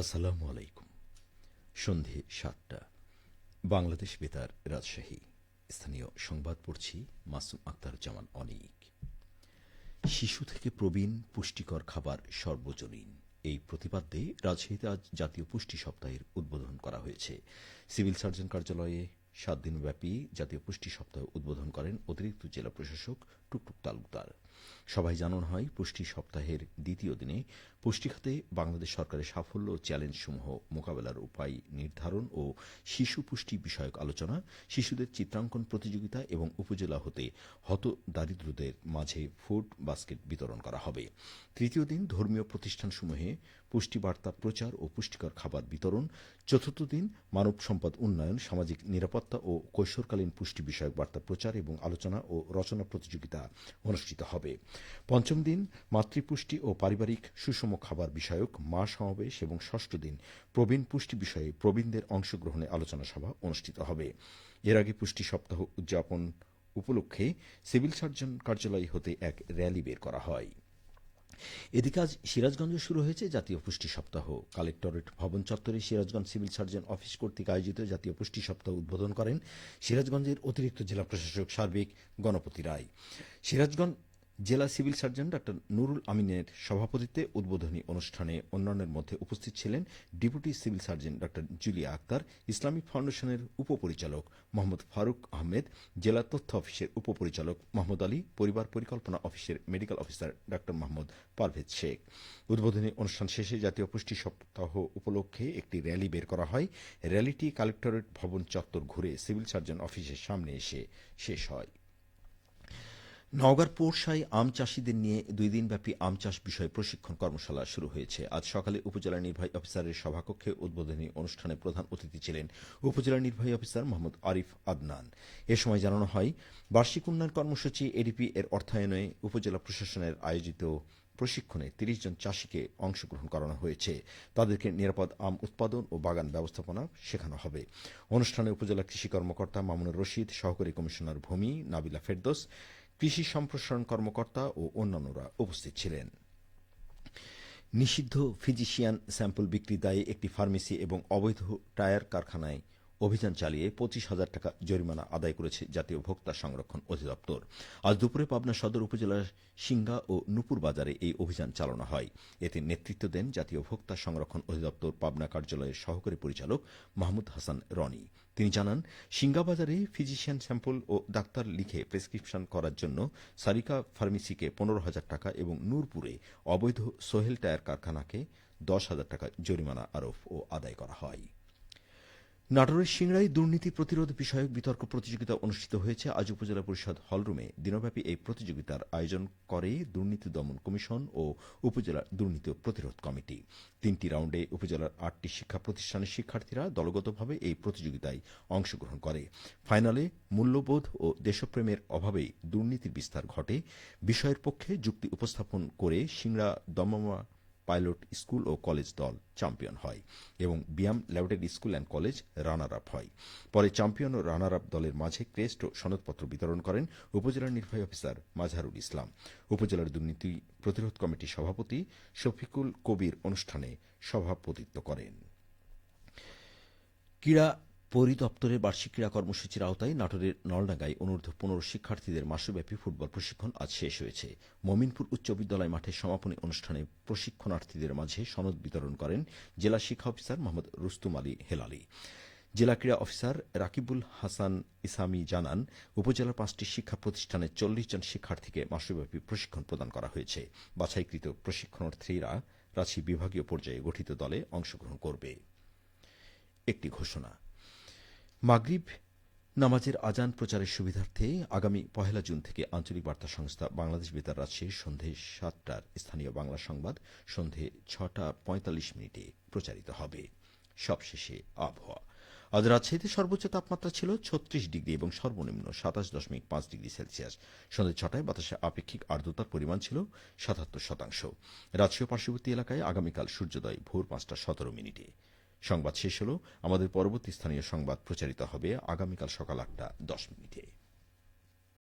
আসসালামু আলাইকুম। সন্ধে ৭টা, বাংলাদেশ বেতার, রাজশাহী। স্থানীয় সংবাদ পড়ছি মাসুম আক্তার জামান অনিক। শিশু থেকে প্রবীণ, পুষ্টিকর খাবার সর্বজনীন, এই প্রতিপাদ্যে রাজশাহীতে আজ জাতীয় পুষ্টি সপ্তাহের উদ্বোধন করা হয়েছে। সিভিল সার্জন কার্যালয়ে ৭ দিনব্যাপী জাতীয় পুষ্টি সপ্তাহ উদ্বোধন করেন অতিরিক্ত জেলা প্রশাসক টুকটুক তালুকদার। সভায় জানানো হয়, পুষ্টি সপ্তাহের দ্বিতীয় দিনে পুষ্টি খাতে বাংলাদেশ সরকারের সাফল্য ও চ্যালেঞ্জসমূহ মোকাবেলার উপায় নির্ধারণ ও শিশু পুষ্টি বিষয়ক আলোচনা, শিশুদের চিত্রাঙ্কন প্রতিযোগিতা এবং উপজেলা হতে হতদারিদ্রদের মাঝে ফুড বাস্কেট বিতরণ করা হবে। তৃতীয় দিন ধর্মীয় প্রতিষ্ঠানসমূহে পুষ্টি বার্তা প্রচার ও পুষ্টিকর খাবার বিতরণ। চতুর্থ দিন মানব সম্পদ উন্নয়ন, সামাজিক নিরাপত্তা ও কৈশোরকালীন পুষ্টি বিষয়ক বার্তা প্রচার এবং আলোচনা ও রচনা প্রতিযোগিতা অনুষ্ঠিত হবে। পঞ্চম দিন মাতৃপুষ্টি ও পারিবারিক সুষম খাবার বিষয়ক মা সমাবেশ এবং ষষ্ঠ দিন প্রবীণ পুষ্টি বিষয়ে প্রবীণদের অংশগ্রহণে আলোচনা সভা অনুষ্ঠিত হবে। এর আগে পুষ্টি সপ্তাহ উদযাপন উপলক্ষে সিভিল সার্জন কার্যালয় হতে এক র্যালি বের করা হয়। এদিকে আজ সিরাজগঞ্জে শুরু হয়েছে জাতীয় পুষ্টি সপ্তাহ। কালেক্টরেট ভবন চত্বরে সিরাজগঞ্জ সিভিল সার্জন অফিস কর্তৃক আয়োজিত জাতীয় পুষ্টি সপ্তাহ উদ্বোধন করেন সিরাজগঞ্জের অতিরিক্ত জেলা প্রশাসক সার্বিক গণপতি রায়। সিরাজগঞ্জ জেলা সিভিল সার্জন ডা নুরুল আমিনের সভাপতিত্বে উদ্বোধনী অনুষ্ঠানে অন্যান্যের মধ্যে উপস্থিত ছিলেন ডেপুটি সিভিল সার্জন ডা জুলিয়া আক্তার, ইসলামিক ফাউন্ডেশনের উপপরিচালক মোহাম্মদ ফারুক আহমেদ, জেলা তথ্য অফিসের উপপরিচালক মোহাম্মদ আলী, পরিবার পরিকল্পনা অফিসের মেডিকেল অফিসার ডা মোহাম্মদ পারভেজ শেখ। উদ্বোধনী অনুষ্ঠান শেষে জাতীয় পুষ্টি সপ্তাহ উপলক্ষে একটি র্যালি বের করা হয়। র্যালিটি কালেক্টরেট ভবন চত্বর ঘুরে সিভিল সার্জন অফিসের সামনে এসে শেষ হয়। নওগাঁর পোরশায় আম চাষিদের নিয়ে 2 দিনব্যাপী আম চাষ বিষয়ে প্রশিক্ষণ কর্মশালা শুরু হয়েছে। আজ সকালে উপজেলা নির্বাহী অফিসারের সভাকক্ষে উদ্বোধনী অনুষ্ঠানে প্রধান অতিথি ছিলেন উপজেলা নির্বাহী অফিসার মোহাম্মদ আরিফ আদনান। এ সময় জানানো হয়, বার্ষিক উন্নয়ন কর্মসূচি এডিপি এর অর্থায়নে উপজেলা প্রশাসনের আয়োজিত প্রশিক্ষণে 30 জন চাষিকে অংশগ্রহণ করানো হয়েছে। তাদেরকে নিরাপদ আম উৎপাদন ও বাগান ব্যবস্থাপনা শেখানো হবে। অনুষ্ঠানে উপজেলা কৃষি কর্মকর্তা মামুনুর রশিদ, সহকারী কমিশনার ভূমি নাবিলা ফেরদৌস, কৃষি সম্প্রসারণ কর্মকর্তা ও অন্যান্যরা উপস্থিত ছিলেন। নিষিদ্ধ ফিজিশিয়ান স্যাম্পল বিক্রির দায়ে একটি ফার্মেসি এবং অবৈধ টায়ার কারখানায় অভিযান চালিয়ে 25,000 টাকা জরিমানা আদায় করেছে জাতীয় ভোক্তা সংরক্ষণ অধিদপ্তর। আজ দুপুরে পাবনা সদর উপজেলার সিংগা ও নুপুর বাজারে এই অভিযান চালানো হয়। এতে নেতৃত্ব দেন জাতীয় ভোক্তা সংরক্ষণ অধিদপ্তর পাবনা কার্যালয়ের সহকারী পরিচালক মাহমুদ হাসান রনি। তিনি জানান, সিংগা বাজারে ফিজিশিয়ান স্যাম্পল ও ডাক্তার লিখে প্রেসক্রিপশন করার জন্য সারিকা ফার্মেসিকে 15,000 টাকা এবং নূরপুরে অবৈধ সোহেল টায়ার কারখানাকে 10,000 টাকা জরিমানা আরোপ ও আদায় করা হয়। নাটোরের সিংড়ায় দুর্নীতি প্রতিরোধ বিষয়ক বিতর্ক প্রতিযোগিতা অনুষ্ঠিত হয়েছে। আজ উপজেলা পরিষদ হলরুমে দিনব্যাপী এই প্রতিযোগিতার আয়োজন করে দুর্নীতি দমন কমিশন ও উপজেলা দুর্নীতি প্রতিরোধ কমিটি। 3টি রাউন্ডে উপজেলার 8টি শিক্ষা প্রতিষ্ঠানের শিক্ষার্থীরা দলগতভাবে এই প্রতিযোগিতায় অংশগ্রহণ করে। ফাইনালে মূল্যবোধ ও দেশপ্রেমের অভাবেই দুর্নীতির বিস্তার ঘটে বিষয়ের পক্ষে যুক্তি উপস্থাপন করে সিংড়া দমমা পাইলট স্কুল ও কলেজ দল চ্যাম্পিয়ন হয় এবং BIAM laboratory school and college runner up হয়। পরে চ্যাম্পিয়ন ও রানার আপ দলের মাঝে ক্রেস্ট ও সনদপত্র বিতরণ করেন উপজেলার নির্বাহী অফিসার মাজহারুল ইসলাম। উপজেলার দুর্নীতি প্রতিরোধ কমিটির সভাপতি শফিকুল কবির অনুষ্ঠানে সভাপতিত্ব করেন। ক্রীড়া পরিদপ্তরের বার্ষিক ক্রীড়া কর্মসূচির আওতায় নাটোরের নলডাঙ্গায় অনূর্ধ্ব 15 শিক্ষার্থীদের মাসব্যাপী ফুটবল প্রশিক্ষণ আজ শেষ হয়েছে। মমিনপুর উচ্চ বিদ্যালয় মাঠে সমাপনী অনুষ্ঠানে প্রশিক্ষণার্থীদের মাঝে সনদ বিতরণ করেন জেলা শিক্ষা অফিসার মোহাম্মদ রুস্তুম আলী হেলালি। জেলা ক্রীড়া অফিসার রাকিবুল হাসান ইসামি জানান, উপজেলার 5টি শিক্ষা প্রতিষ্ঠানের 40 জন শিক্ষার্থীকে মাসব্যাপী প্রশিক্ষণ প্রদান করা হয়েছে। বাছাইকৃত প্রশিক্ষণার্থীরা রাজশাহী বিভাগীয় পর্যায়ে গঠিত দলে অংশগ্রহণ করবে। একটি ঘোষণা, মাগরিব নামাজের আজান প্রচারের সুবিধার্থে আগামী 1 জুন থেকে আঞ্চলিক বার্তা সংস্থা বাংলাদেশ বেতার রাজশাহীর সন্ধে 7টার স্থানীয় বাংলা সংবাদ সন্ধে 6:45 প্রচারিত হবে। সবশেষে আবহাওয়া। আজ রাজশাহীতে সর্বোচ্চ তাপমাত্রা ছিল 36 ডিগ্রি এবং সর্বনিম্ন 27.5 ডিগ্রি সেলসিয়াস। সন্ধ্যে 6টায় বাতাসে আপেক্ষিক আর্দ্রতার পরিমাণ ছিল 77%। রাজশাহী পার্শ্ববর্তী এলাকায় আগামীকাল সূর্যোদয় ভোর 5:17। সংবাদ শেষ হল। আমাদের পরবর্তী স্থানীয় সংবাদ প্রচারিত হবে আগামীকাল সকাল 8:10।